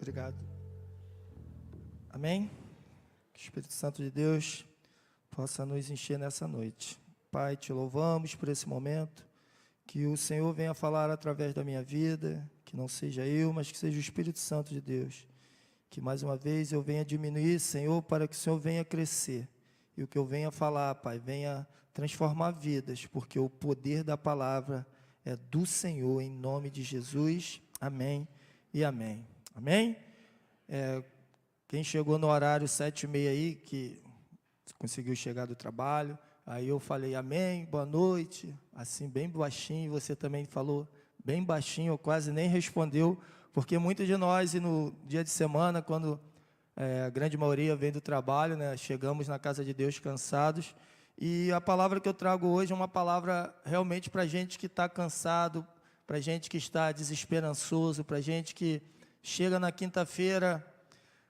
Obrigado. Amém? Que o Espírito Santo de Deus possa nos encher nessa noite. Pai, te louvamos por esse momento. Que o Senhor venha falar através da minha vida, que não seja eu, mas que seja o Espírito Santo de Deus. Que mais uma vez eu venha diminuir, Senhor, para que o Senhor venha crescer. E o que eu venha falar, Pai, venha transformar vidas, porque o poder da palavra é do Senhor, em nome de Jesus. Amém e amém. Amém? Quem chegou no horário 7h30 aí, que conseguiu chegar do trabalho, aí eu falei amém, boa noite, assim bem baixinho, você também falou bem baixinho, quase nem respondeu, porque muitos de nós, e no dia de semana, quando a grande maioria vem do trabalho, né, chegamos na casa de Deus cansados, e a palavra que eu trago hoje é uma palavra realmente para gente que está cansado, para gente que está desesperançoso, para gente que chega na quinta-feira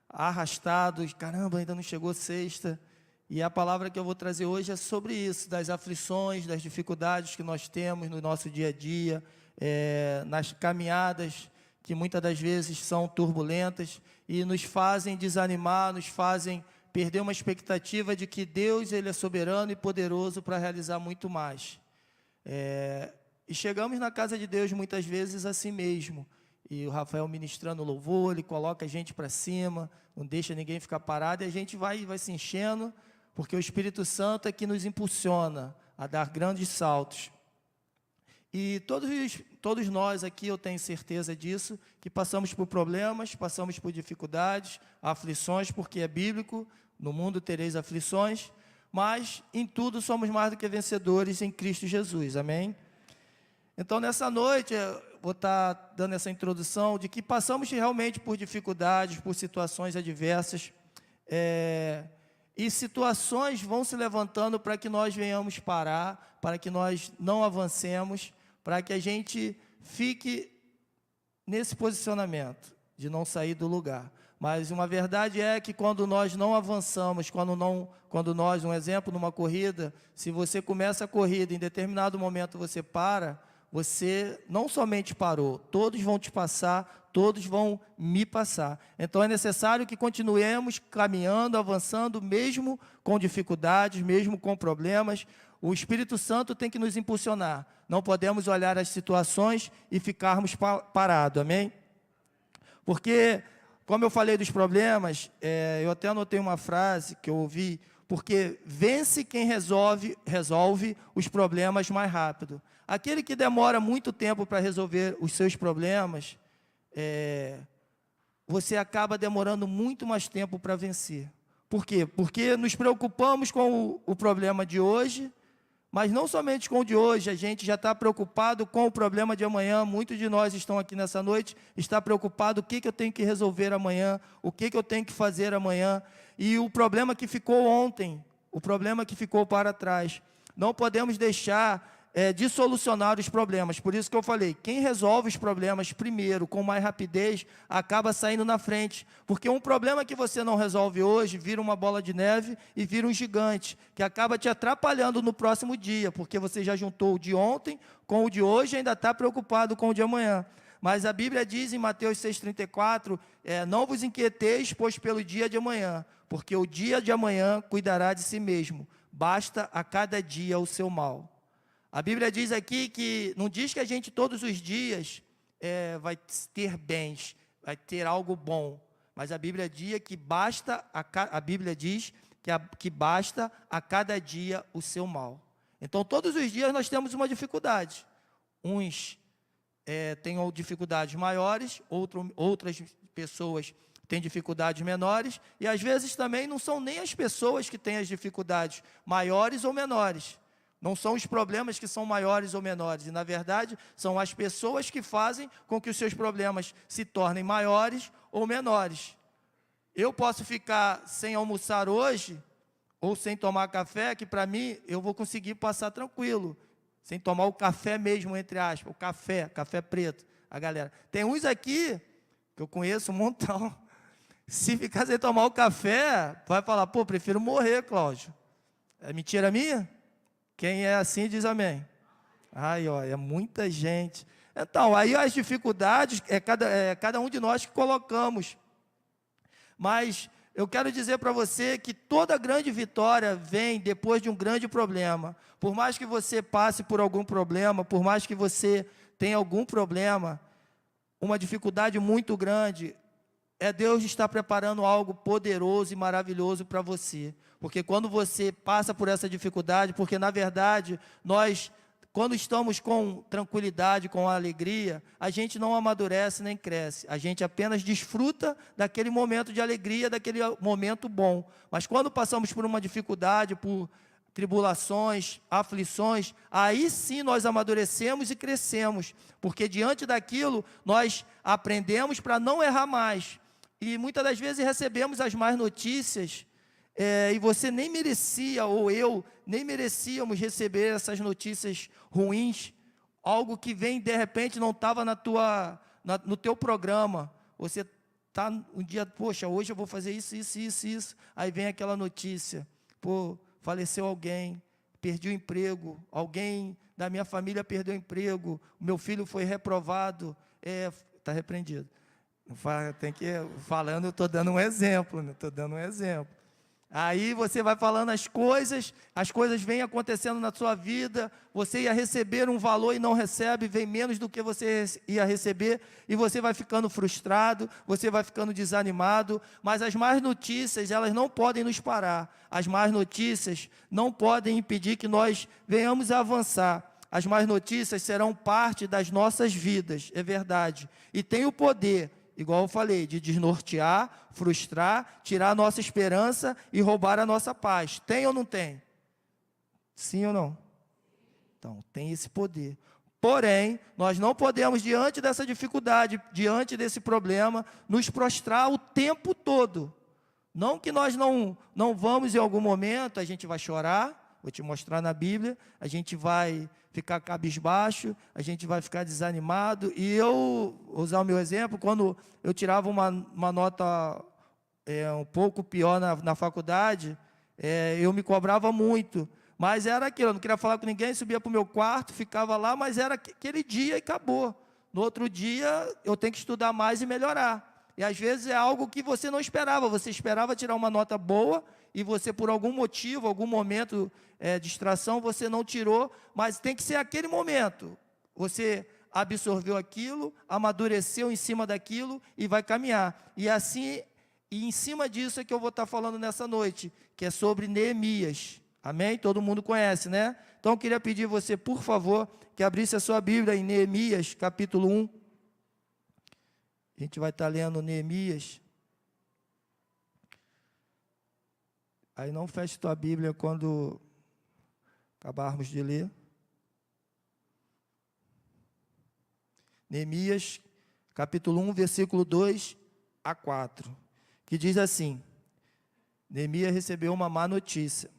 arrastado, caramba, ainda não chegou sexta. E a palavra que eu vou trazer hoje é sobre isso, das aflições, das dificuldades que nós temos no nosso dia a dia, nas caminhadas que muitas das vezes são turbulentas e nos fazem desanimar, nos fazem perder uma expectativa de que Deus, Ele é soberano e poderoso para realizar muito mais. E chegamos na casa de Deus muitas vezes assim mesmo. E o Rafael ministrando louvor, ele coloca a gente para cima, não deixa ninguém ficar parado, e a gente vai se enchendo, porque o Espírito Santo é que nos impulsiona a dar grandes saltos. E todos nós aqui, eu tenho certeza disso, que passamos por problemas, passamos por dificuldades, aflições, porque é bíblico, no mundo tereis aflições, mas em tudo somos mais do que vencedores em Cristo Jesus, amém? Então, nessa noite, eu vou estar dando essa introdução de que passamos realmente por dificuldades, por situações adversas, e situações vão se levantando para que nós venhamos parar, para que nós não avancemos, para que a gente fique nesse posicionamento de não sair do lugar. Mas uma verdade é que quando nós não avançamos, quando nós, um exemplo, numa corrida, se você começa a corrida, em determinado momento você para, você não somente parou, todos vão te passar, todos vão me passar. Então é necessário que continuemos caminhando, avançando, mesmo com dificuldades, mesmo com problemas. O Espírito Santo tem que nos impulsionar. Não podemos olhar as situações e ficarmos parados, amém? Porque, como eu falei dos problemas, eu até anotei uma frase que eu ouvi, porque vence quem resolve os problemas mais rápido. Aquele que demora muito tempo para resolver os seus problemas, você acaba demorando muito mais tempo para vencer. Por quê? Porque nos preocupamos com o problema de hoje, mas não somente com o de hoje, a gente já está preocupado com o problema de amanhã. Muitos de nós estão aqui nessa noite, está preocupado o que eu tenho que resolver amanhã, o que eu tenho que fazer amanhã, e o problema que ficou ontem, o problema que ficou para trás. Não podemos deixar de solucionar os problemas. Por isso que eu falei, quem resolve os problemas primeiro, com mais rapidez, acaba saindo na frente. Porque um problema que você não resolve hoje, vira uma bola de neve e vira um gigante, que acaba te atrapalhando no próximo dia, porque você já juntou o de ontem com o de hoje e ainda está preocupado com o de amanhã. Mas a Bíblia diz em Mateus 6,34, não vos inquieteis, pois pelo dia de amanhã, porque o dia de amanhã cuidará de si mesmo, basta a cada dia o seu mal. A Bíblia diz aqui que, não diz que a gente todos os dias vai ter bens, vai ter algo bom, mas a Bíblia diz que basta a cada dia o seu mal. Então, todos os dias nós temos uma dificuldade. Uns têm dificuldades maiores, outras pessoas têm dificuldades menores, e às vezes também não são nem as pessoas que têm as dificuldades maiores ou menores. Não são os problemas que são maiores ou menores, e na verdade são as pessoas que fazem com que os seus problemas se tornem maiores ou menores. Eu posso ficar sem almoçar hoje, ou sem tomar café, que para mim eu vou conseguir passar tranquilo, sem tomar o café mesmo, entre aspas, o café preto, a galera. Tem uns aqui, que eu conheço um montão, se ficar sem tomar o café, vai falar, pô, prefiro morrer, Cláudio. É mentira minha? Quem é assim diz amém. Ai, ó, é muita gente. Então, aí as dificuldades, cada um de nós que colocamos. Mas eu quero dizer para você que toda grande vitória vem depois de um grande problema. Por mais que você passe por algum problema, por mais que você tenha algum problema, uma dificuldade muito grande, Deus está preparando algo poderoso e maravilhoso para você. Porque quando você passa por essa dificuldade, porque na verdade, nós, quando estamos com tranquilidade, com alegria, a gente não amadurece nem cresce. A gente apenas desfruta daquele momento de alegria, daquele momento bom. Mas quando passamos por uma dificuldade, por tribulações, aflições, aí sim nós amadurecemos e crescemos. Porque diante daquilo, nós aprendemos para não errar mais. E muitas das vezes recebemos as más notícias, e você nem merecia, ou eu, nem merecíamos receber essas notícias ruins, algo que vem, de repente, não estava no teu programa. Você está um dia, poxa, hoje eu vou fazer isso, aí vem aquela notícia, pô, faleceu alguém, perdi o emprego, alguém da minha família perdeu o emprego, meu filho foi reprovado, está repreendido. Tem que falando, eu estou dando um exemplo, estou dando um exemplo. Aí você vai falando as coisas vêm acontecendo na sua vida, você ia receber um valor e não recebe, vem menos do que você ia receber, e você vai ficando frustrado, você vai ficando desanimado, mas as más notícias, elas não podem nos parar, as más notícias não podem impedir que nós venhamos a avançar. As más notícias serão parte das nossas vidas, é verdade, e tem o poder, igual eu falei, de desnortear, frustrar, tirar a nossa esperança e roubar a nossa paz. Tem ou não tem? Sim ou não? Então, tem esse poder. Porém, nós não podemos, diante dessa dificuldade, diante desse problema, nos prostrar o tempo todo. Não que nós não vamos em algum momento, a gente vai chorar, vou te mostrar na Bíblia, a gente vai ficar cabisbaixo, a gente vai ficar desanimado, e eu, vou usar o meu exemplo, quando eu tirava uma nota um pouco pior na faculdade, eu me cobrava muito, mas era aquilo, eu não queria falar com ninguém, subia para o meu quarto, ficava lá, mas era aquele dia e acabou. No outro dia, eu tenho que estudar mais e melhorar, e às vezes é algo que você não esperava, você esperava tirar uma nota boa, e você por algum motivo, algum momento, distração, você não tirou, mas tem que ser aquele momento, você absorveu aquilo, amadureceu em cima daquilo e vai caminhar, e assim, e em cima disso é que eu vou estar falando nessa noite, que é sobre Neemias, amém? Todo mundo conhece, né? Então eu queria pedir você, por favor, que abrisse a sua Bíblia em Neemias, capítulo 1, a gente vai estar lendo Neemias. Aí não feche tua Bíblia quando acabarmos de ler. Neemias, capítulo 1, versículo 2 a 4, que diz assim: Neemias recebeu uma má notícia.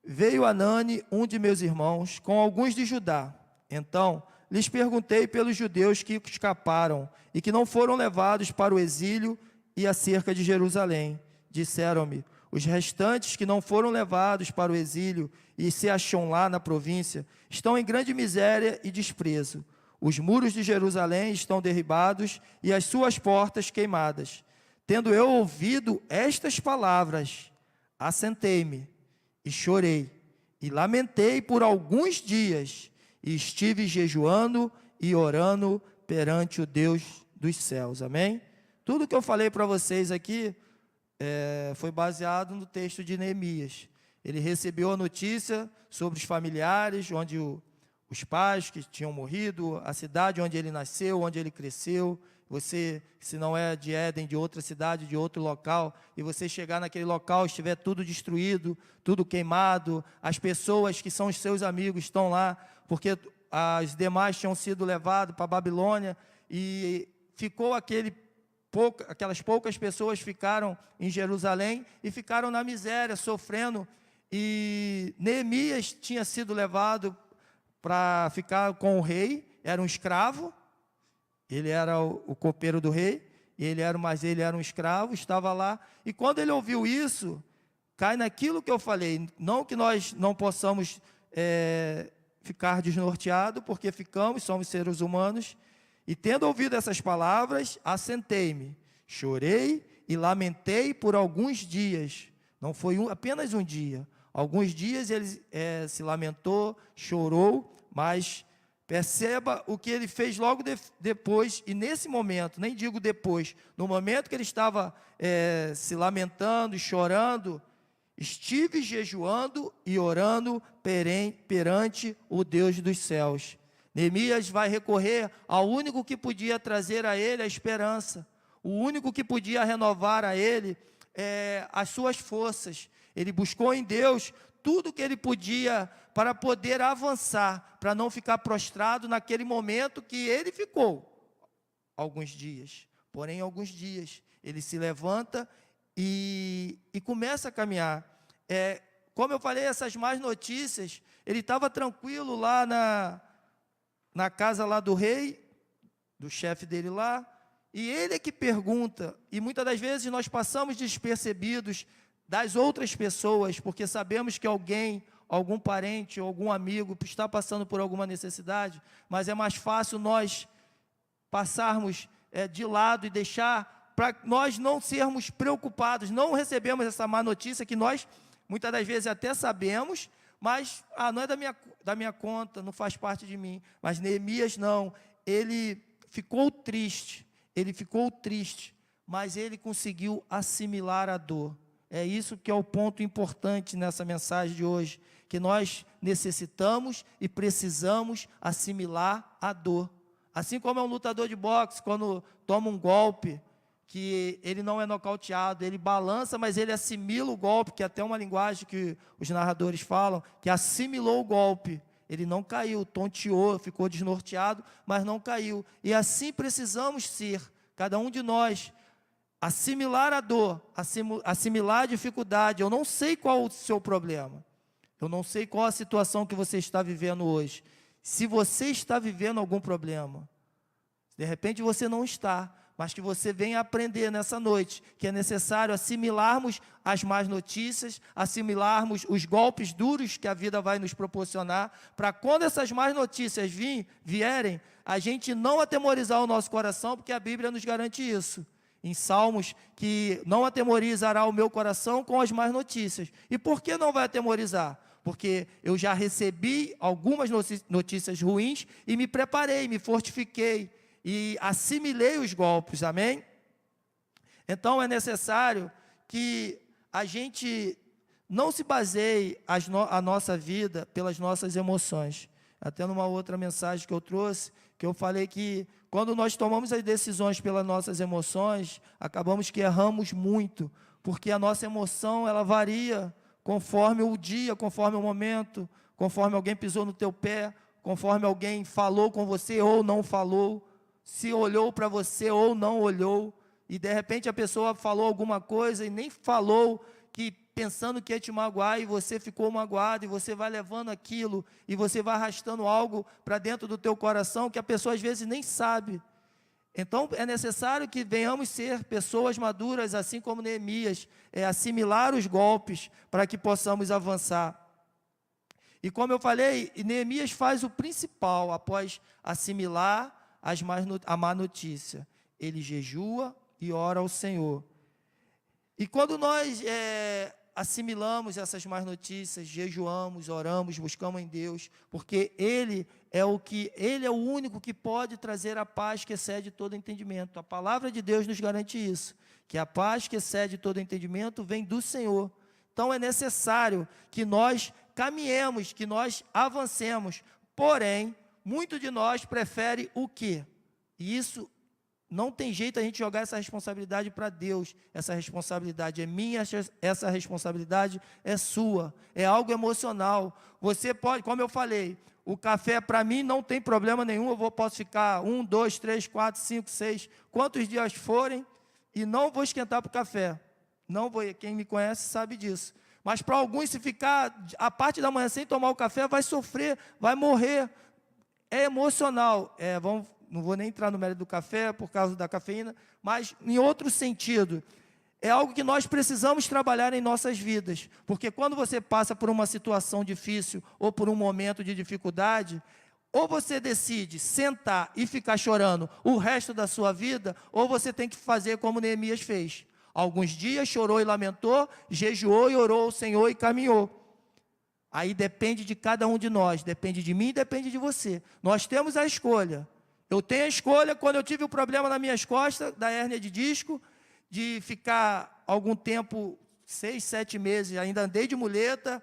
Veio Anani, um de meus irmãos, com alguns de Judá. Então, lhes perguntei pelos judeus que escaparam e que não foram levados para o exílio e acerca de Jerusalém. Disseram-me: os restantes que não foram levados para o exílio e se acham lá na província, estão em grande miséria e desprezo. Os muros de Jerusalém estão derribados e as suas portas queimadas. Tendo eu ouvido estas palavras, assentei-me e chorei e lamentei por alguns dias e estive jejuando e orando perante o Deus dos céus. Amém? Tudo que eu falei para vocês aqui foi baseado no texto de Neemias. Ele recebeu a notícia sobre os familiares, onde os pais que tinham morrido, a cidade onde ele nasceu, onde ele cresceu. Você, se não é de Éden, de outra cidade, de outro local, e você chegar naquele local, estiver tudo destruído, tudo queimado, as pessoas que são os seus amigos estão lá, porque as demais tinham sido levadas para a Babilônia, e ficou aquelas poucas pessoas ficaram em Jerusalém e ficaram na miséria, sofrendo. E Neemias tinha sido levado para ficar com o rei, era um escravo, ele era o copeiro do rei, mas ele era um escravo, estava lá, e quando ele ouviu isso, cai naquilo que eu falei, não que nós não possamos ficar desnorteados, porque somos seres humanos, e tendo ouvido essas palavras, assentei-me, chorei e lamentei por alguns dias. Não foi apenas um dia. Alguns dias ele se lamentou, chorou, mas perceba o que ele fez logo depois, e nesse momento, nem digo depois, no momento que ele estava se lamentando e chorando, estive jejuando e orando perante o Deus dos céus. Neemias vai recorrer ao único que podia trazer a ele a esperança, o único que podia renovar a ele as suas forças. Ele buscou em Deus tudo o que ele podia para poder avançar, para não ficar prostrado naquele momento que ele ficou alguns dias. Porém, alguns dias, ele se levanta e começa a caminhar. Como eu falei, essas más notícias, ele estava tranquilo lá na casa lá do rei, do chefe dele lá, e ele é que pergunta, e muitas das vezes nós passamos despercebidos das outras pessoas, porque sabemos que algum parente ou algum amigo está passando por alguma necessidade, mas é mais fácil nós passarmos de lado e deixar, para nós não sermos preocupados, não recebemos essa má notícia que nós, muitas das vezes até sabemos, mas não é da minha conta, não faz parte de mim. Mas Neemias não, ele ficou triste, mas ele conseguiu assimilar a dor. É isso que é o ponto importante nessa mensagem de hoje, que nós necessitamos e precisamos assimilar a dor. Assim como é um lutador de boxe, quando toma um golpe, que ele não é nocauteado, ele balança, mas ele assimila o golpe, que é até uma linguagem que os narradores falam, que assimilou o golpe. Ele não caiu, tonteou, ficou desnorteado, mas não caiu. E assim precisamos ser, cada um de nós, assimilar a dor, assimilar a dificuldade. Eu não sei qual o seu problema, eu não sei qual a situação que você está vivendo hoje. Se você está vivendo algum problema, de repente você não está, mas que você venha aprender nessa noite, que é necessário assimilarmos as más notícias, assimilarmos os golpes duros que a vida vai nos proporcionar, para quando essas más notícias vierem, a gente não atemorizar o nosso coração, porque a Bíblia nos garante isso. Em Salmos, que não atemorizará o meu coração com as más notícias. E por que não vai atemorizar? Porque eu já recebi algumas notícias ruins e me preparei, me fortifiquei e assimilei os golpes, amém? Então é necessário que a gente não se baseie a nossa vida pelas nossas emoções. Até numa outra mensagem que eu trouxe, que eu falei que quando nós tomamos as decisões pelas nossas emoções, acabamos que erramos muito, porque a nossa emoção, ela varia conforme o dia, conforme o momento, conforme alguém pisou no teu pé, conforme alguém falou com você ou não falou, se olhou para você ou não olhou, e de repente a pessoa falou alguma coisa e nem falou, que pensando que ia te magoar, e você ficou magoado, e você vai levando aquilo, e você vai arrastando algo para dentro do teu coração, que a pessoa às vezes nem sabe. Então é necessário que venhamos ser pessoas maduras, assim como Neemias, assimilar os golpes, para que possamos avançar. E como eu falei, Neemias faz o principal, após assimilar a má notícia. Ele jejua e ora ao Senhor. E quando nós assimilamos essas más notícias, jejuamos, oramos, buscamos em Deus, porque Ele é o único que pode trazer a paz que excede todo entendimento. A palavra de Deus nos garante isso, que a paz que excede todo entendimento vem do Senhor. Então é necessário que nós caminhemos, que nós avancemos, porém, muito de nós prefere o quê? E isso não tem jeito a gente jogar essa responsabilidade para Deus. Essa responsabilidade é minha, essa responsabilidade é sua. É algo emocional. Você pode, como eu falei, o café para mim não tem problema nenhum. Eu posso ficar 1, 2, 3, 4, 5, 6, quantos dias forem, e não vou esquentar para o café. Não vou, quem me conhece sabe disso. Mas para alguns, se ficar a parte da manhã sem tomar o café, vai sofrer, vai morrer. É emocional. Não vou nem entrar no mérito do café por causa da cafeína, mas em outro sentido, é algo que nós precisamos trabalhar em nossas vidas, porque quando você passa por uma situação difícil ou por um momento de dificuldade, ou você decide sentar e ficar chorando o resto da sua vida, ou você tem que fazer como Neemias fez. Alguns dias chorou e lamentou, jejuou e orou ao Senhor e caminhou. Aí depende de cada um de nós, depende de mim e depende de você. Nós temos a escolha. Eu tenho a escolha, quando eu tive o problema nas minhas costas, da hérnia de disco, de ficar algum tempo, 6, 7 meses, ainda andei de muleta,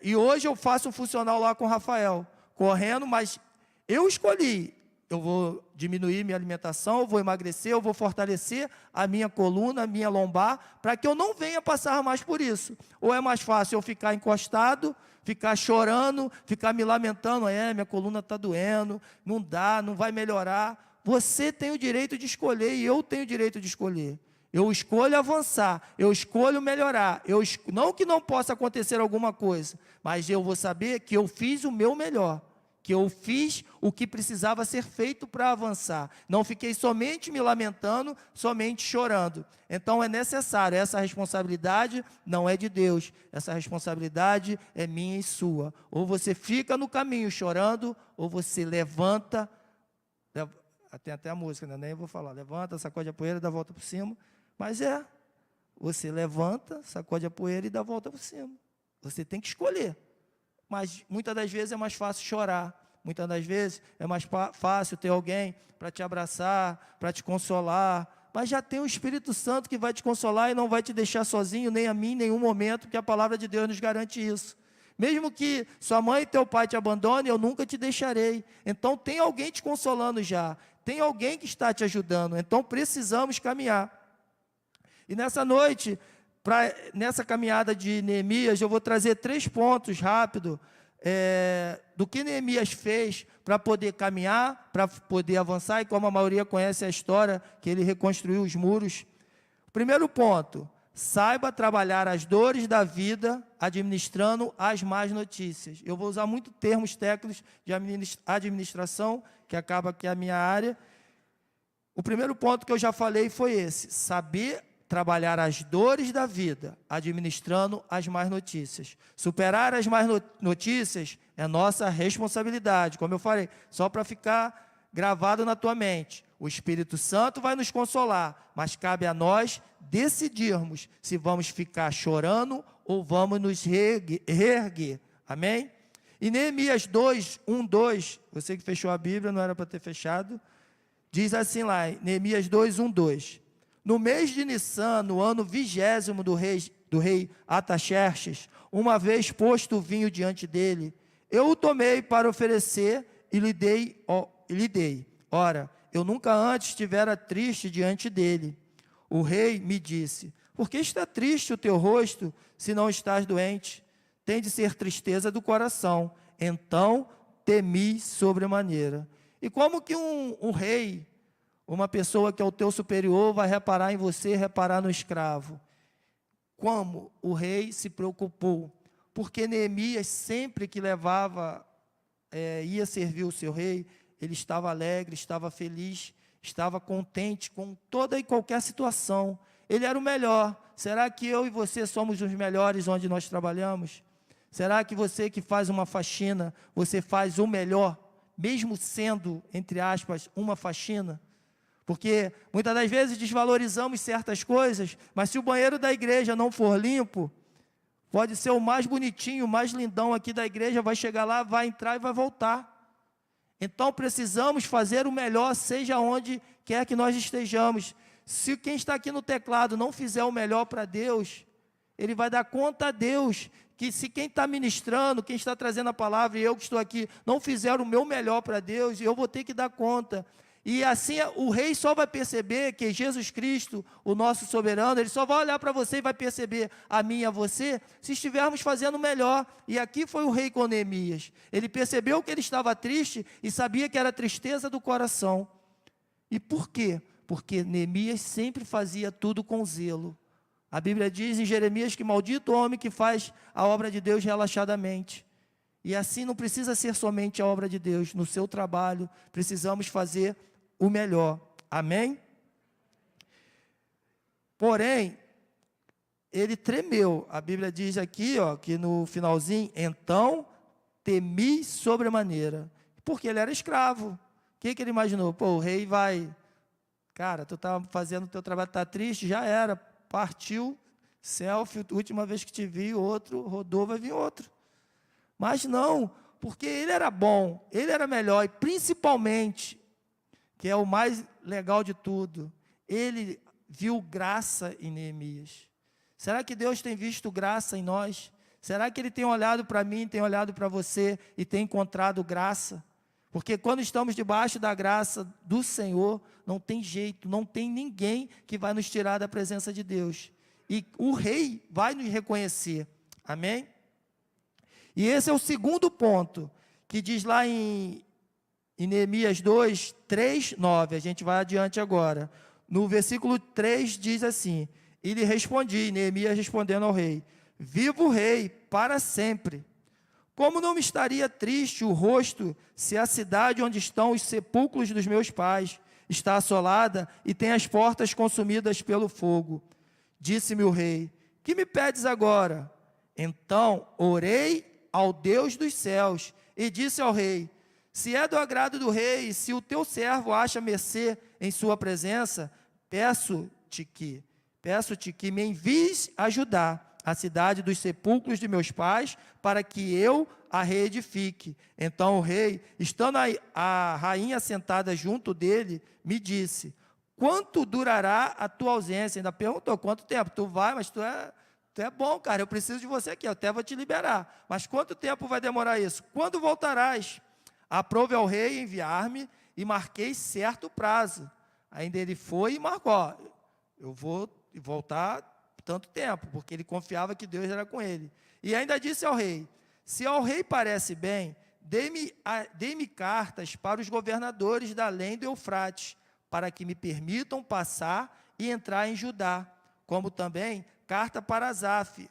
e hoje eu faço um funcional lá com o Rafael, correndo, mas eu escolhi. Eu vou diminuir minha alimentação, eu vou emagrecer, eu vou fortalecer a minha coluna, a minha lombar, para que eu não venha passar mais por isso. Ou é mais fácil eu ficar encostado, ficar chorando, ficar me lamentando, minha coluna está doendo, não dá, não vai melhorar. Você tem o direito de escolher e eu tenho o direito de escolher. Eu escolho avançar, eu escolho melhorar. Não que não possa acontecer alguma coisa, mas eu vou saber que eu fiz o meu melhor, que eu fiz o que precisava ser feito para avançar. Não fiquei somente me lamentando, somente chorando. Então é necessário, essa responsabilidade não é de Deus, essa responsabilidade é minha e sua. Ou você fica no caminho chorando, ou você levanta, tem até a música, né? Nem vou falar, levanta, sacode a poeira e dá a volta por cima, mas você levanta, sacode a poeira e dá a volta por cima. Você tem que escolher. Mas muitas das vezes é mais fácil chorar, muitas das vezes é mais fácil ter alguém para te abraçar, para te consolar, mas já tem o Espírito Santo que vai te consolar e não vai te deixar sozinho, nem a mim, em nenhum momento, porque a palavra de Deus nos garante isso. Mesmo que sua mãe e teu pai te abandonem, eu nunca te deixarei. Então tem alguém te consolando já, tem alguém que está te ajudando, então precisamos caminhar. E nessa noite, nessa caminhada de Neemias, eu vou trazer 3 pontos rápido do que Neemias fez para poder caminhar, para poder avançar, e como a maioria conhece a história, que ele reconstruiu os muros. O primeiro ponto: saiba trabalhar as dores da vida, administrando as más notícias. Eu vou usar muito termos técnicos de administração, que acaba que é a minha área. O primeiro ponto que eu já falei foi esse: saber trabalhar as dores da vida, administrando as más notícias. Superar as más notícias é nossa responsabilidade, como eu falei, só para ficar gravado na tua mente. O Espírito Santo vai nos consolar, mas cabe a nós decidirmos se vamos ficar chorando ou vamos nos reerguer. Amém? E Neemias 2, 1, 2, você que fechou a Bíblia, não era para ter fechado, diz assim lá, Neemias 2, 1, 2. No mês de Nissan, no ano 20º do rei Artaxerxes, uma vez posto o vinho diante dele, eu o tomei para oferecer e lhe dei. Ora, eu nunca antes estivera triste diante dele. O rei me disse: por que está triste o teu rosto, se não estás doente? Tem de ser tristeza do coração. Então temi sobremaneira. E como que um rei, uma pessoa que é o teu superior, vai reparar em você, reparar no escravo? Como o rei se preocupou? Porque Neemias, sempre que ia servir o seu rei, ele estava alegre, estava feliz, estava contente com toda e qualquer situação. Ele era o melhor. Será que eu e você somos os melhores onde nós trabalhamos? Será que você que faz uma faxina, você faz o melhor, mesmo sendo, entre aspas, uma faxina? Porque muitas das vezes desvalorizamos certas coisas, mas se o banheiro da igreja não for limpo, pode ser o mais bonitinho, o mais lindão aqui da igreja, vai chegar lá, vai entrar e vai voltar. Então precisamos fazer o melhor, seja onde quer que nós estejamos. Se quem está aqui no teclado não fizer o melhor para Deus, ele vai dar conta a Deus, que se quem está ministrando, quem está trazendo a palavra, e eu que estou aqui, não fizer o meu melhor para Deus, eu vou ter que dar conta. E assim o rei só vai perceber que Jesus Cristo, o nosso soberano, ele só vai olhar para você e vai perceber a mim e a você, se estivermos fazendo melhor. E aqui foi o rei com Neemias. Ele percebeu que ele estava triste e sabia que era tristeza do coração. E por quê? Porque Neemias sempre fazia tudo com zelo. A Bíblia diz em Jeremias que maldito o homem que faz a obra de Deus relaxadamente. E assim não precisa ser somente a obra de Deus. No seu trabalho, precisamos fazer o melhor. Amém? Porém, ele tremeu. A Bíblia diz aqui, que no finalzinho, então temi sobremaneira. Porque ele era escravo. O que ele imaginou? O rei vai Cara, tu está fazendo o teu trabalho, está triste, já era, partiu, selfie, última vez que te vi, outro, rodou, vai vir outro. Mas não, porque ele era bom, ele era melhor, e principalmente, que é o mais legal de tudo, ele viu graça em Neemias. Será que Deus tem visto graça em nós? Será que Ele tem olhado para mim, tem olhado para você e tem encontrado graça? Porque quando estamos debaixo da graça do Senhor, não tem jeito, não tem ninguém que vai nos tirar da presença de Deus. E o rei vai nos reconhecer. Amém? E esse é o segundo ponto, que diz lá em Neemias 2, 3, 9. A gente vai adiante agora. No versículo 3 diz assim: e lhe respondi, Neemias respondendo ao rei: viva o rei para sempre. Como não me estaria triste o rosto se a cidade onde estão os sepulcros dos meus pais está assolada e tem as portas consumidas pelo fogo? Disse-me o rei: que me pedes agora? Então orei ao Deus dos céus e disse ao rei: se é do agrado do rei, se o teu servo acha mercê em sua presença, peço-te que me envies ajudar a cidade dos sepulcros de meus pais, para que eu a reedifique. Então o rei, estando a rainha sentada junto dele, me disse: quanto durará a tua ausência? Ainda perguntou: quanto tempo? Tu vai, mas tu é bom, cara, eu preciso de você aqui, eu até vou te liberar. Mas quanto tempo vai demorar isso? Quando voltarás? Aprove ao rei enviar-me e marquei certo prazo. Ainda ele foi e marcou: eu vou voltar tanto tempo, porque ele confiava que Deus era com ele. E ainda disse ao rei: se ao rei parece bem, dê-me cartas para os governadores da além do Eufrates, para que me permitam passar e entrar em Judá, como também carta para Asaf,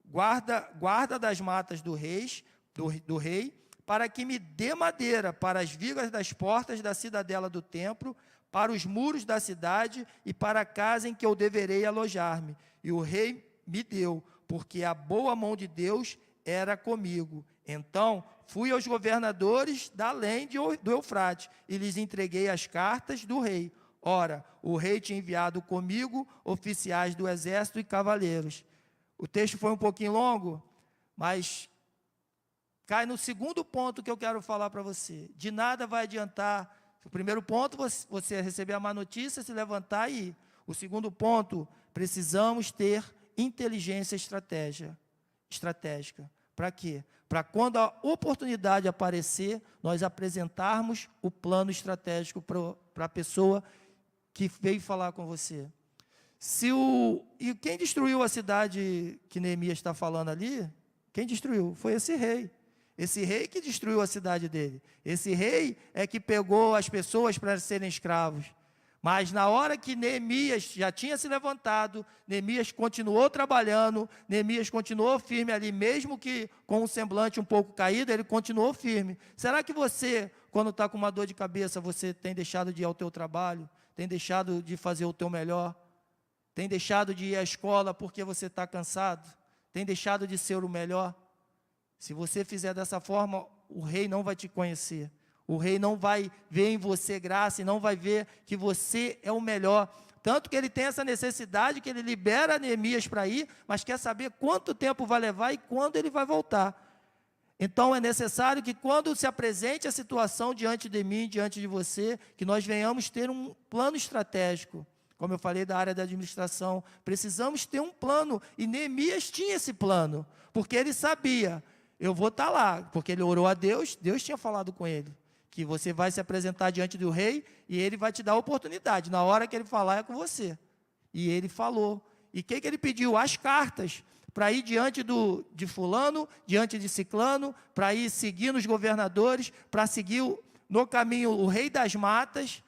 guarda das matas do rei, para que me dê madeira para as vigas das portas da cidadela do templo, para os muros da cidade e para a casa em que eu deverei alojar-me. E o rei me deu, porque a boa mão de Deus era comigo. Então fui aos governadores da além do Eufrates e lhes entreguei as cartas do rei. Ora, o rei tinha enviado comigo oficiais do exército e cavaleiros. O texto foi um pouquinho longo, mas cai no segundo ponto que eu quero falar para você. De nada vai adiantar. O primeiro ponto, você receber a má notícia, se levantar e ir. O segundo ponto, precisamos ter inteligência estratégica. Para quê? Para quando a oportunidade aparecer, nós apresentarmos o plano estratégico para a pessoa que veio falar com você. E quem destruiu a cidade que Neemias está falando ali? Quem destruiu? Foi esse rei. Esse rei que destruiu a cidade dele. Esse rei é que pegou as pessoas para serem escravos. Mas na hora que Neemias já tinha se levantado, Neemias continuou trabalhando, Neemias continuou firme ali, mesmo que com um semblante um pouco caído, ele continuou firme. Será que você, quando está com uma dor de cabeça, você tem deixado de ir ao teu trabalho? Tem deixado de fazer o teu melhor? Tem deixado de ir à escola porque você está cansado? Tem deixado de ser o melhor? Se você fizer dessa forma, o rei não vai te conhecer. O rei não vai ver em você graça e não vai ver que você é o melhor. Tanto que ele tem essa necessidade que ele libera Neemias para ir, mas quer saber quanto tempo vai levar e quando ele vai voltar. Então é necessário que quando se apresente a situação diante de mim, diante de você, que nós venhamos ter um plano estratégico. Como eu falei da área da administração, precisamos ter um plano. E Neemias tinha esse plano, porque ele sabia: eu vou estar lá, porque ele orou a Deus, Deus tinha falado com ele, que você vai se apresentar diante do rei e ele vai te dar a oportunidade, na hora que ele falar é com você. E ele falou. E o que ele pediu? As cartas, para ir diante de fulano, diante de ciclano, para ir seguindo os governadores, para seguir no caminho o rei das matas,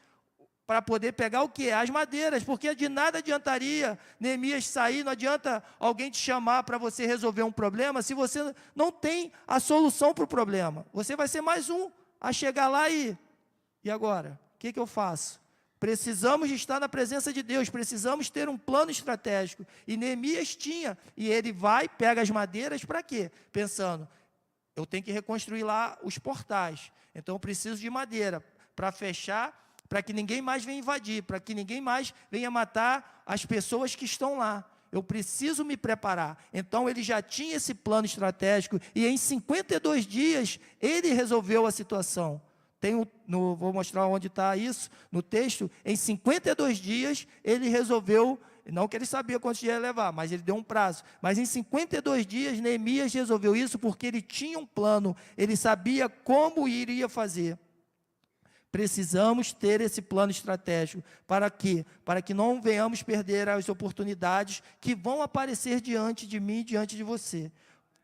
para poder pegar o quê? As madeiras, porque de nada adiantaria Neemias sair, não adianta alguém te chamar para você resolver um problema, se você não tem a solução para o problema. Você vai ser mais um a chegar lá e agora? O que eu faço? Precisamos estar na presença de Deus, precisamos ter um plano estratégico. E Neemias tinha, e ele vai, pega as madeiras, para quê? Pensando: eu tenho que reconstruir lá os portais, então eu preciso de madeira para fechar, para que ninguém mais venha invadir, para que ninguém mais venha matar as pessoas que estão lá. Eu preciso me preparar. Então, ele já tinha esse plano estratégico, e em 52 dias, ele resolveu a situação. Vou mostrar onde está isso, no texto. Em 52 dias, ele resolveu, não que ele sabia quantos dias ia levar, mas ele deu um prazo. Mas em 52 dias, Neemias resolveu isso, porque ele tinha um plano, ele sabia como iria fazer. Precisamos ter esse plano estratégico. Para quê? Para que não venhamos perder as oportunidades que vão aparecer diante de mim, diante de você.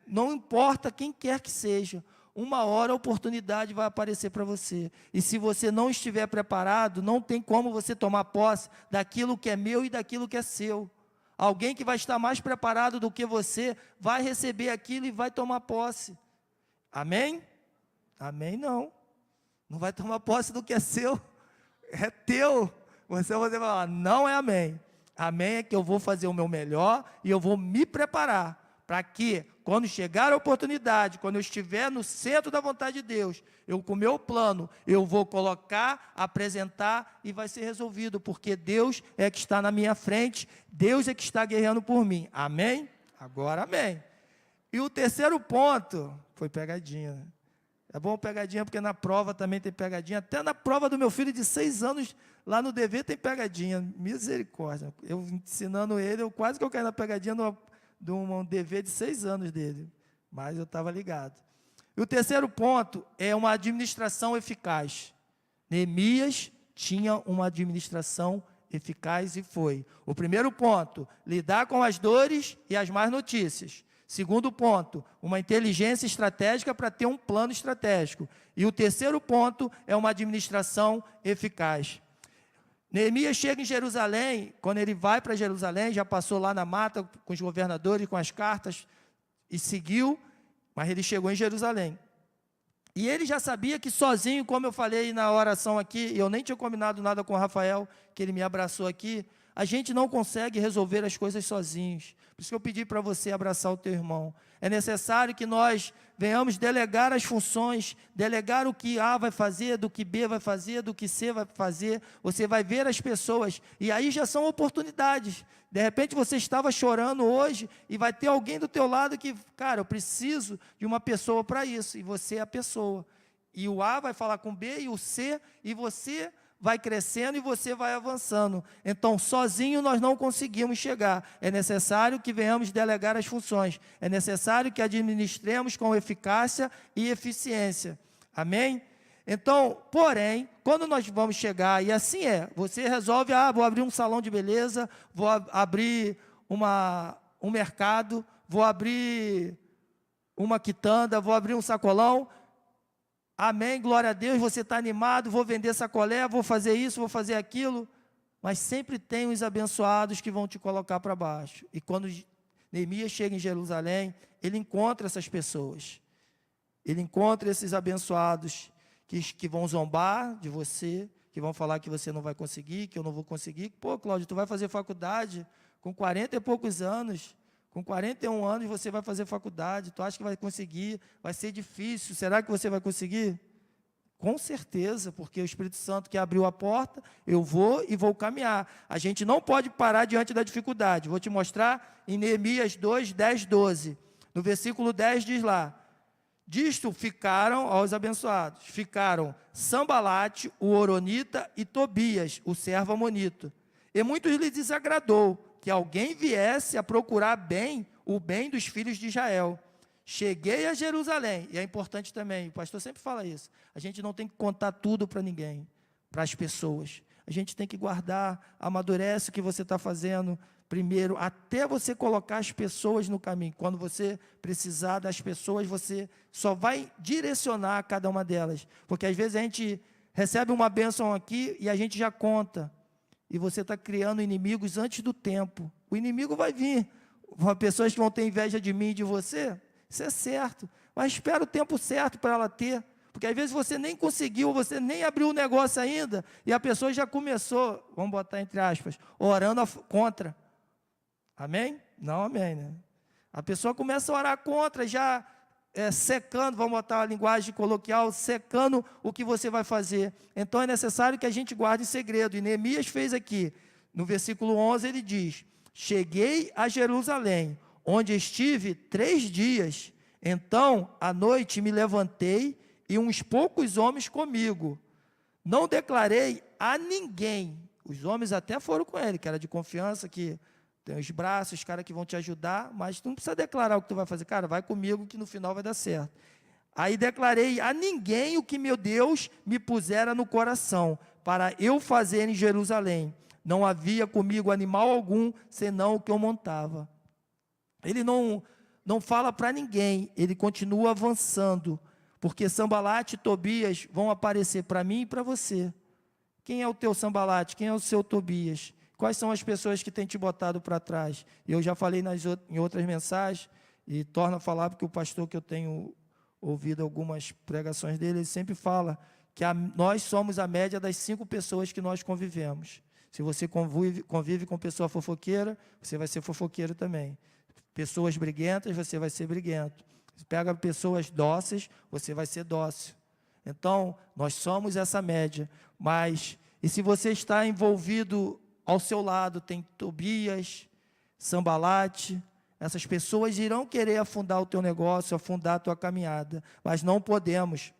Não importa quem quer que seja, uma hora a oportunidade vai aparecer para você. E se você não estiver preparado, não tem como você tomar posse daquilo que é meu e daquilo que é seu. Alguém que vai estar mais preparado do que você, vai receber aquilo e vai tomar posse. Amém? Amém não. Não vai tomar posse do que é seu, é teu. Você vai falar, não é amém. Amém é que eu vou fazer o meu melhor e eu vou me preparar para que, quando chegar a oportunidade, quando eu estiver no centro da vontade de Deus, eu com o meu plano, eu vou colocar, apresentar e vai ser resolvido, porque Deus é que está na minha frente, Deus é que está guerreando por mim. Amém? Agora amém. E o terceiro ponto, foi pegadinha, né? É bom pegadinha, porque na prova também tem pegadinha. Até na prova do meu filho de 6 anos, lá no DV tem pegadinha. Misericórdia. Eu ensinando ele, eu caí na pegadinha de um DV de 6 anos dele. Mas eu estava ligado. E o terceiro ponto é uma administração eficaz. Neemias tinha uma administração eficaz e foi. O primeiro ponto, lidar com as dores e as más notícias. Segundo ponto, uma inteligência estratégica para ter um plano estratégico. E o terceiro ponto é uma administração eficaz. Neemias chega em Jerusalém, quando ele vai para Jerusalém, já passou lá na mata com os governadores, com as cartas, e seguiu, mas ele chegou em Jerusalém. E ele já sabia que sozinho, como eu falei na oração aqui, eu nem tinha combinado nada com o Rafael, que ele me abraçou aqui, a gente não consegue resolver as coisas sozinhos. Por isso que eu pedi para você abraçar o teu irmão. É necessário que nós venhamos delegar as funções, delegar o que A vai fazer, do que B vai fazer, do que C vai fazer. Você vai ver as pessoas, e aí já são oportunidades. De repente você estava chorando hoje, e vai ter alguém do teu lado que, cara, eu preciso de uma pessoa para isso, e você é a pessoa. E o A vai falar com o B, e o C, e você vai crescendo e você vai avançando. Então, sozinho nós não conseguimos chegar. É necessário que venhamos delegar as funções. É necessário que administremos com eficácia e eficiência. Amém? Então, porém, quando nós vamos chegar, e assim é, você resolve, vou abrir um salão de beleza, vou abrir um mercado, vou abrir uma quitanda, vou abrir um sacolão. Amém, glória a Deus, você está animado, vou vender sacolé, vou fazer isso, vou fazer aquilo, mas sempre tem os abençoados que vão te colocar para baixo. E quando Neemias chega em Jerusalém, ele encontra essas pessoas, ele encontra esses abençoados que vão zombar de você, que vão falar que você não vai conseguir, que eu não vou conseguir. Pô, Cláudio, tu vai fazer faculdade com 40 e poucos anos, com 41 anos você vai fazer faculdade, tu acha que vai conseguir, vai ser difícil, será que você vai conseguir? Com certeza, porque o Espírito Santo que abriu a porta, eu vou e vou caminhar. A gente não pode parar diante da dificuldade. Vou te mostrar em Neemias 2, 10, 12. No versículo 10 diz lá, disto ficaram, aos abençoados, ficaram Sambalate, o Horonita, e Tobias, o servo amonito. E muitos lhes desagradou que alguém viesse a procurar o bem dos filhos de Israel. Cheguei a Jerusalém, e é importante também, o pastor sempre fala isso, a gente não tem que contar tudo para ninguém, para as pessoas. A gente tem que guardar, amadurece o que você está fazendo primeiro, até você colocar as pessoas no caminho. Quando você precisar das pessoas, você só vai direcionar cada uma delas. Porque às vezes a gente recebe uma bênção aqui e a gente já conta. E você está criando inimigos antes do tempo. O inimigo vai vir. Pessoas que vão ter inveja de mim e de você, isso é certo. Mas espera o tempo certo para ela ter. Porque às vezes você nem conseguiu, você nem abriu o negócio ainda, e a pessoa já começou, vamos botar entre aspas, orando contra. Amém? Não amém, né? A pessoa começa a orar contra, já secando, vamos botar a linguagem coloquial, secando o que você vai fazer. Então é necessário que a gente guarde segredo. E Neemias fez aqui, no versículo 11, ele diz: cheguei a Jerusalém, onde estive 3 dias. Então, à noite, me levantei e uns poucos homens comigo. Não declarei a ninguém. Os homens até foram com ele, que era de confiança, que tem os braços, os caras que vão te ajudar, mas tu não precisa declarar o que tu vai fazer. Cara, vai comigo que no final vai dar certo. Aí declarei a ninguém o que meu Deus me pusera no coração, para eu fazer em Jerusalém. Não havia comigo animal algum, senão o que eu montava. Ele não fala para ninguém, ele continua avançando, porque Sambalate e Tobias vão aparecer para mim e para você. Quem é o teu Sambalate? Quem é o seu Tobias? Quais são as pessoas que têm te botado para trás? Eu já falei em outras mensagens, e torno a falar porque o pastor que eu tenho ouvido algumas pregações dele, ele sempre fala que nós somos a média das 5 pessoas que nós convivemos. Se você convive com pessoa fofoqueira, você vai ser fofoqueiro também. Pessoas briguentas, você vai ser briguento. Se pega pessoas dóceis, você vai ser dócil. Então, nós somos essa média. E se você está envolvido ao seu lado, tem Tobias, Sambalate, essas pessoas irão querer afundar o teu negócio, afundar a tua caminhada, mas não podemos.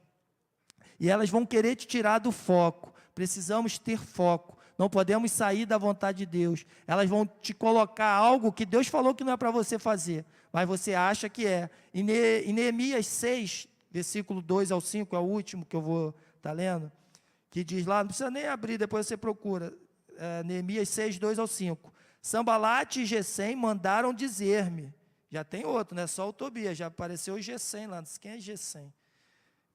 E elas vão querer te tirar do foco. Precisamos ter foco. Não podemos sair da vontade de Deus. Elas vão te colocar algo que Deus falou que não é para você fazer, mas você acha que é. Em Neemias 6, versículo 2 ao 5, é o último que eu vou estar lendo, que diz lá, não precisa nem abrir, depois você procura, Neemias 6, 2 ao 5. Sambalate e Gesem mandaram dizer-me, já tem outro, não é só o Tobias, já apareceu o Gesem lá, não sei quem é Gesem.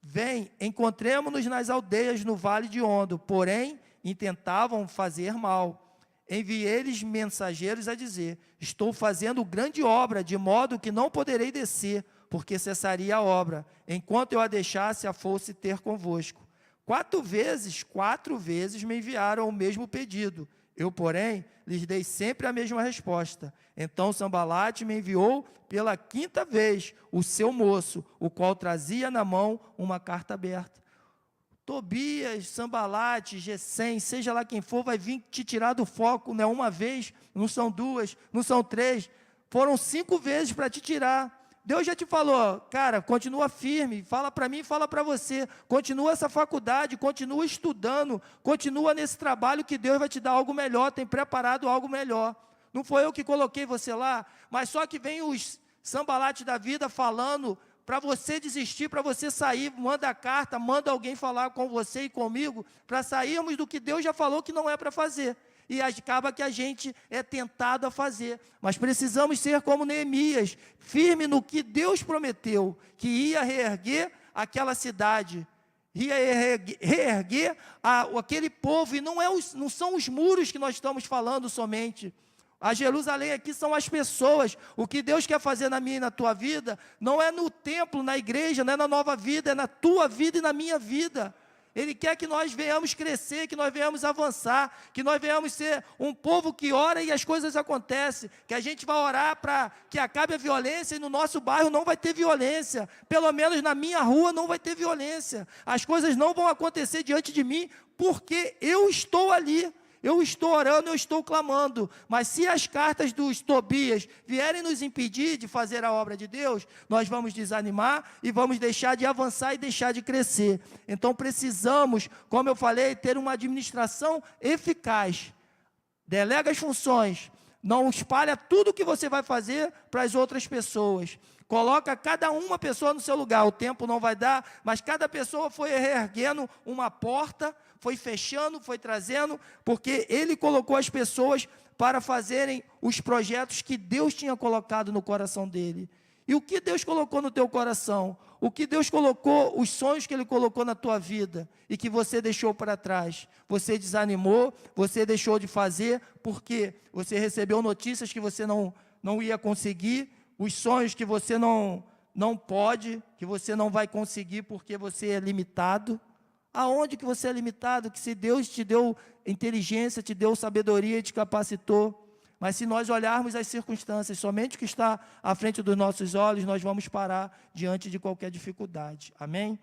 Vem, encontremo-nos nas aldeias no vale de Ondo, porém, intentavam fazer mal. Enviei-lhes mensageiros a dizer: estou fazendo grande obra, de modo que não poderei descer, porque cessaria a obra, enquanto eu a deixasse, a fosse ter convosco. 4 vezes me enviaram o mesmo pedido. Eu, porém, lhes dei sempre a mesma resposta. Então Sambalate me enviou pela 5ª vez o seu moço, o qual trazia na mão uma carta aberta. Tobias, Sambalate, Gesem, seja lá quem for, vai vir te tirar do foco, não é uma vez, não são 2, não são 3, foram 5 vezes para te tirar. Deus já te falou, cara, continua firme, fala para mim, fala para você, continua essa faculdade, continua estudando, continua nesse trabalho que Deus vai te dar algo melhor, tem preparado algo melhor. Não foi eu que coloquei você lá, mas só que vem os Sambalate da vida falando para você desistir, para você sair, manda a carta, manda alguém falar com você e comigo, para sairmos do que Deus já falou que não é para fazer. E acaba que a gente é tentado a fazer. Mas precisamos ser como Neemias, firme no que Deus prometeu, que ia reerguer aquela cidade, ia reerguer aquele povo, e não são os muros que nós estamos falando somente. A Jerusalém aqui são as pessoas. O que Deus quer fazer na minha e na tua vida, não é no templo, na igreja, não é na nova vida, é na tua vida e na minha vida. Ele quer que nós venhamos crescer, que nós venhamos avançar, que nós venhamos ser um povo que ora e as coisas acontecem, que a gente vai orar para que acabe a violência e no nosso bairro não vai ter violência, pelo menos na minha rua não vai ter violência, as coisas não vão acontecer diante de mim, porque eu estou ali. Eu estou orando, eu estou clamando, mas se as cartas dos Tobias vierem nos impedir de fazer a obra de Deus, nós vamos desanimar e vamos deixar de avançar e deixar de crescer. Então precisamos, como eu falei, ter uma administração eficaz. Delega as funções, não espalha tudo o que você vai fazer para as outras pessoas. Coloca cada uma pessoa no seu lugar, o tempo não vai dar, mas cada pessoa foi reerguendo uma porta, foi fechando, foi trazendo, porque ele colocou as pessoas para fazerem os projetos que Deus tinha colocado no coração dele. E o que Deus colocou no teu coração? O que Deus colocou, os sonhos que Ele colocou na tua vida e que você deixou para trás? Você desanimou, você deixou de fazer, porque você recebeu notícias que você não ia conseguir, os sonhos que você não pode, que você não vai conseguir porque você é limitado. Aonde que você é limitado? Que se Deus te deu inteligência, te deu sabedoria e te capacitou. Mas se nós olharmos as circunstâncias, somente o que está à frente dos nossos olhos, nós vamos parar diante de qualquer dificuldade. Amém?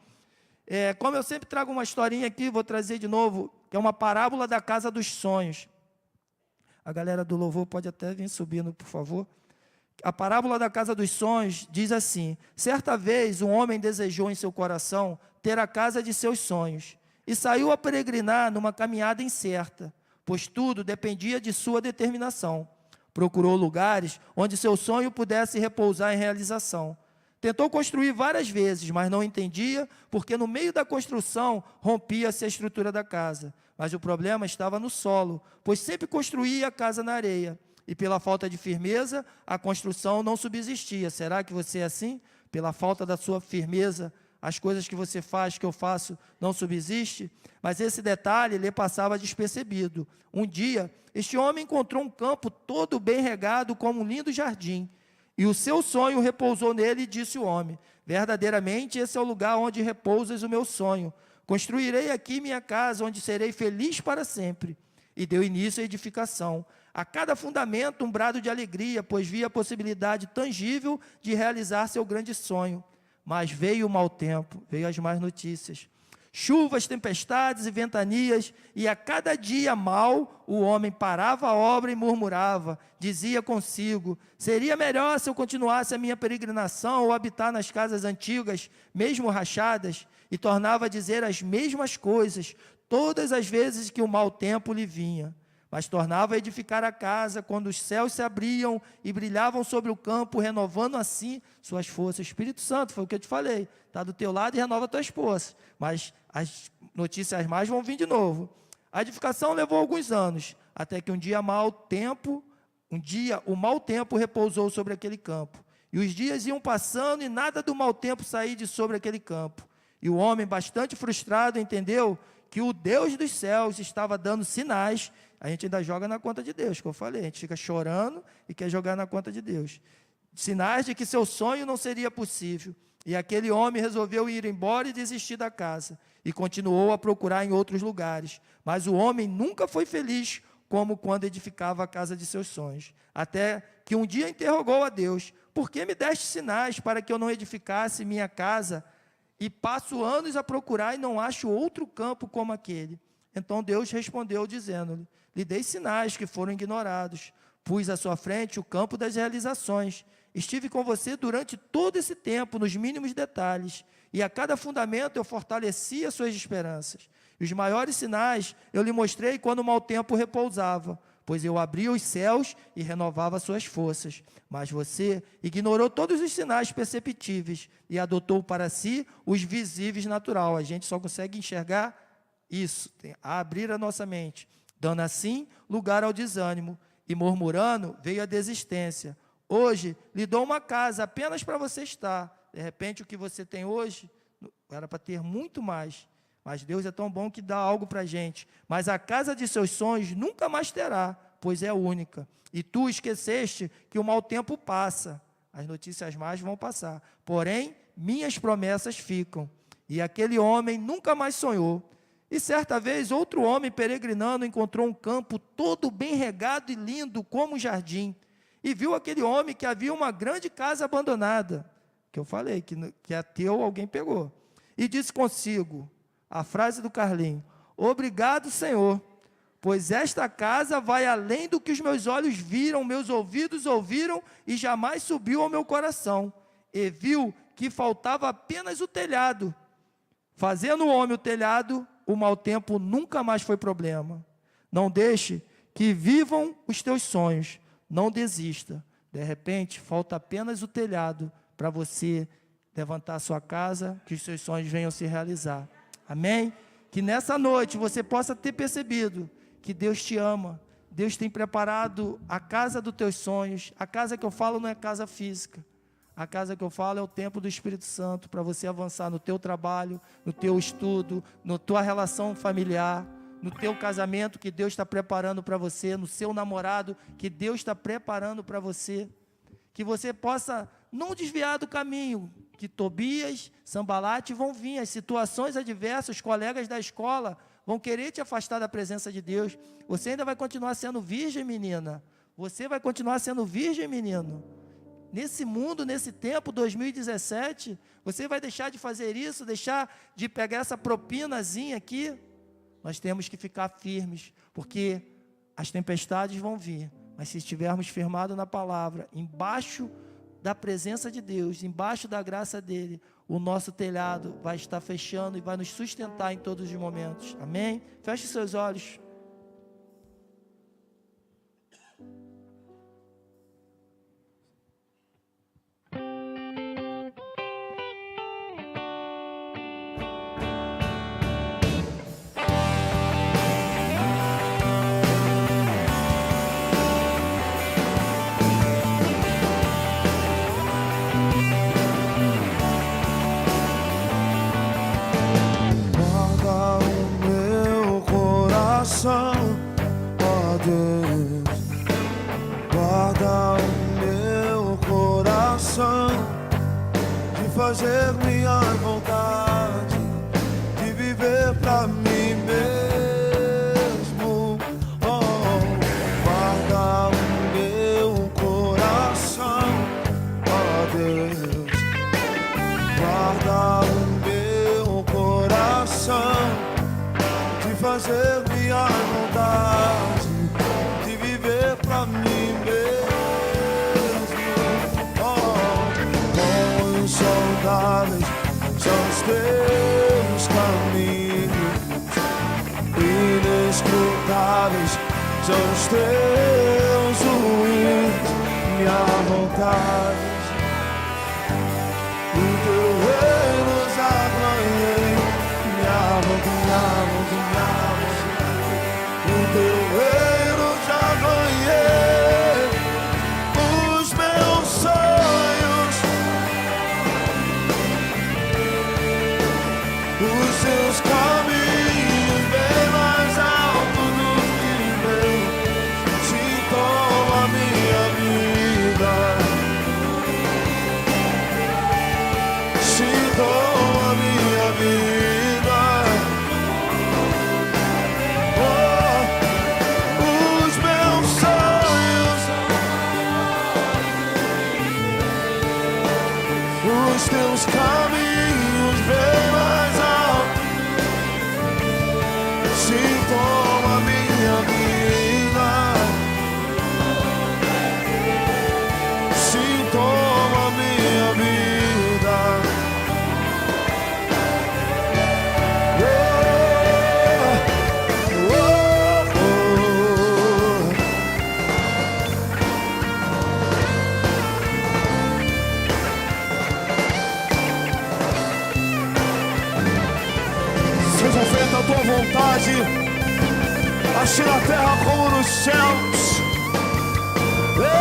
Como eu sempre trago uma historinha aqui, vou trazer de novo, que é uma parábola da casa dos sonhos. A galera do louvor pode até vir subindo, por favor. A parábola da casa dos sonhos diz assim: certa vez um homem desejou em seu coração ter a casa de seus sonhos e saiu a peregrinar numa caminhada incerta, pois tudo dependia de sua determinação. Procurou lugares onde seu sonho pudesse repousar em realização. Tentou construir várias vezes, mas não entendia, porque no meio da construção rompia-se a estrutura da casa. Mas o problema estava no solo, pois sempre construía a casa na areia. E pela falta de firmeza, a construção não subsistia. Será que você é assim? Pela falta da sua firmeza, as coisas que você faz, que eu faço, não subsistem? Mas esse detalhe lhe passava despercebido. Um dia, este homem encontrou um campo todo bem regado, como um lindo jardim. E o seu sonho repousou nele, e disse o homem: verdadeiramente esse é o lugar onde repousas o meu sonho. Construirei aqui minha casa, onde serei feliz para sempre. E deu início à edificação. A cada fundamento um brado de alegria, pois via a possibilidade tangível de realizar seu grande sonho. Mas veio o mau tempo, veio as más notícias. Chuvas, tempestades e ventanias, e a cada dia mau, o homem parava a obra e murmurava, dizia consigo: seria melhor se eu continuasse a minha peregrinação ou habitar nas casas antigas, mesmo rachadas, e tornava a dizer as mesmas coisas, todas as vezes que o mau tempo lhe vinha. Mas tornava a edificar a casa, quando os céus se abriam e brilhavam sobre o campo, renovando assim suas forças. Espírito Santo, foi o que eu te falei, está do teu lado e renova tuas forças. Mas as notícias más vão vir de novo. A edificação levou alguns anos, até que um dia o mau tempo repousou sobre aquele campo. E os dias iam passando e nada do mau tempo saía de sobre aquele campo. E o homem, bastante frustrado, entendeu que o Deus dos céus estava dando sinais. A gente ainda joga na conta de Deus, que eu falei, a gente fica chorando e quer jogar na conta de Deus. Sinais de que seu sonho não seria possível. E aquele homem resolveu ir embora e desistir da casa, e continuou a procurar em outros lugares. Mas o homem nunca foi feliz como quando edificava a casa de seus sonhos. Até que um dia interrogou a Deus: por que me deste sinais para que eu não edificasse minha casa? E passo anos a procurar e não acho outro campo como aquele. Então Deus respondeu dizendo-lhe: lhe dei sinais que foram ignorados. Pus à sua frente o campo das realizações. Estive com você durante todo esse tempo, nos mínimos detalhes. E a cada fundamento eu fortaleci as suas esperanças. E os maiores sinais eu lhe mostrei quando o mau tempo repousava, pois eu abria os céus e renovava suas forças. Mas você ignorou todos os sinais perceptíveis e adotou para si os visíveis natural. A gente só consegue enxergar isso, a abrir a nossa mente, dando assim lugar ao desânimo, e murmurando veio a desistência. Hoje lhe dou uma casa apenas para você estar. De repente o que você tem hoje era para ter muito mais, mas Deus é tão bom que dá algo para a gente. Mas a casa de seus sonhos nunca mais terá, pois é única. E tu esqueceste que o mau tempo passa, as notícias más vão passar, porém minhas promessas ficam. E aquele homem nunca mais sonhou. E certa vez, outro homem peregrinando encontrou um campo todo bem regado e lindo, como um jardim. E viu aquele homem que havia uma grande casa abandonada, que eu falei, que é teu, alguém pegou. E disse consigo, a frase do Carlinho: obrigado, Senhor, pois esta casa vai além do que os meus olhos viram, meus ouvidos ouviram, e jamais subiu ao meu coração. E viu que faltava apenas o telhado. Fazendo o homem o telhado, o mau tempo nunca mais foi problema. Não deixe que vivam os teus sonhos, não desista. De repente, falta apenas o telhado para você levantar a sua casa, que os seus sonhos venham se realizar. Amém? Que nessa noite você possa ter percebido que Deus te ama. Deus tem preparado a casa dos teus sonhos. A casa que eu falo não é casa física. A casa que eu falo é o templo do Espírito Santo, para você avançar no teu trabalho, no teu estudo, na tua relação familiar, no teu casamento que Deus está preparando para você, no seu namorado que Deus está preparando para você. Que você possa não desviar do caminho, que Tobias, Sambalate vão vir, as situações adversas, os colegas da escola vão querer te afastar da presença de Deus. Você ainda vai continuar sendo virgem, menina. Você vai continuar sendo virgem, menino? Nesse mundo, nesse tempo, 2017, você vai deixar de fazer isso, deixar de pegar essa propinazinha aqui? Nós temos que ficar firmes, porque as tempestades vão vir, mas se estivermos firmados na palavra, embaixo da presença de Deus, embaixo da graça dele, o nosso telhado vai estar fechando e vai nos sustentar em todos os momentos. Amém? Feche seus olhos. Ó Deus, guarda o meu coração de fazer minha vontade, de viver pra mim mesmo. Oh, guarda o meu coração, ó Deus, guarda o meu coração de fazer minha vontade, de viver pra mim mesmo. Oh, quão insondáveis são os teus caminhos, inescrutáveis são os teus juízos. Minha vontade, o teu reino já ganhei. Minha vontade, o teu reino já ganhei. Os meus sonhos, os seus caminhos bem mais alto do que meus. Se toma minha vida, se toma minha vida. Os teus caminhos bem mais alto, se toma minha vida, se toma minha vida. Oh, oh, oh. Seja feita a tua vontade, assim na terra como nos céus. Venha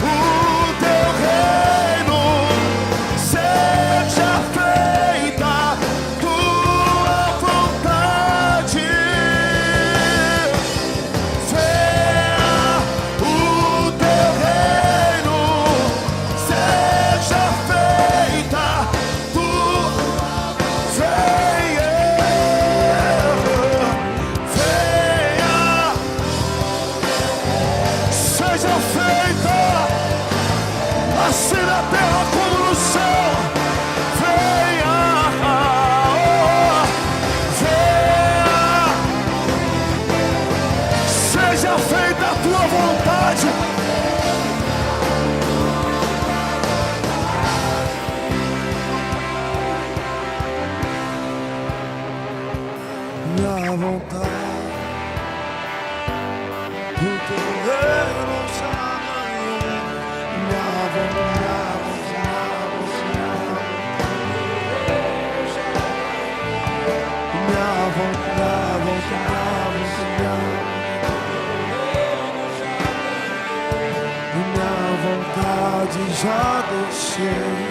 o teu reino, seja feita tua vontade. Venha o teu reino, seja feita tua. Venha, seja feita assim na terra como no céu. Venha, venha, seja feita a tua vontade. Minha vontade, o teu reino já ganhei. Minha vontade, minha vontade já deixei.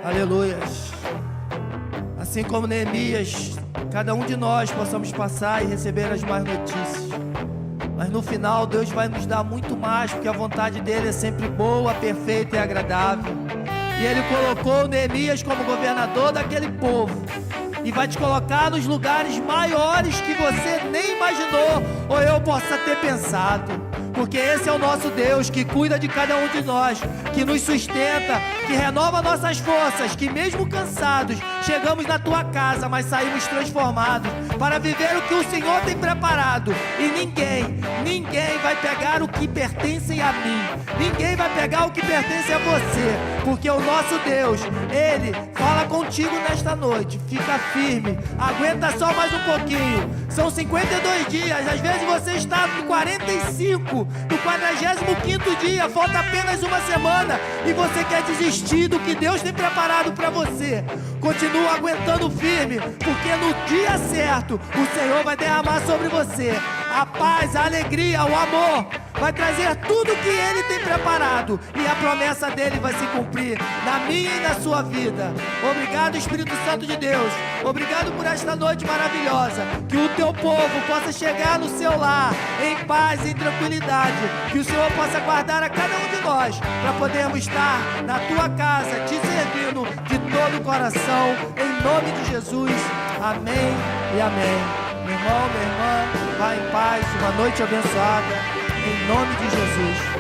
Aleluias. Assim como Neemias, cada um de nós possamos passar e receber as más notícias. mas no final Deus vai nos dar muito mais, porque a vontade dele é sempre boa, perfeita e agradável. E ele colocou Neemias como governador daquele povo, e vai te colocar nos lugares maiores que você nem imaginou ou eu possa ter pensado. Porque esse é o nosso Deus que cuida de cada um de nós, que nos sustenta, que renova nossas forças, que mesmo cansados, chegamos na tua casa, mas saímos transformados para viver o que o Senhor tem preparado. E ninguém vai pegar o que pertence a mim, ninguém vai pegar o que pertence a você, porque o nosso Deus, Ele fala contigo nesta noite. Fica firme, aguenta só mais um pouquinho. São 52 dias, às vezes você está no 45, no 45º dia, falta apenas uma semana e você quer desistir do que Deus tem preparado para você. Continua aguentando firme, porque no dia certo o Senhor vai derramar sobre você a paz, a alegria, o amor. Vai trazer tudo que Ele tem preparado, e a promessa dEle vai se cumprir na minha e na sua vida. Obrigado, Espírito Santo de Deus. Obrigado por esta noite maravilhosa. Que o teu povo possa chegar no seu lar em paz, em tranquilidade. Que o Senhor possa guardar a cada um de nós, para podermos estar na tua casa, te servindo de todo o coração, em nome de Jesus. Amém e amém. Meu irmão, minha irmã, vá em paz, uma noite abençoada, em nome de Jesus.